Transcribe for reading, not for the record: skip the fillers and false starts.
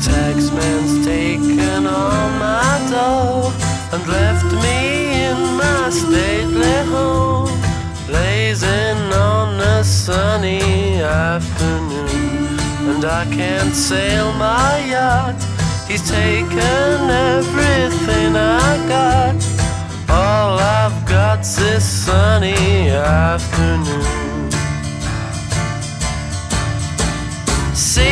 taxman's taken all my dough and left me in my stately home, blazing on a sunny afternoon. And I can't sail my yacht, he's taken everything I got. All I've got's this sunny afternoon. See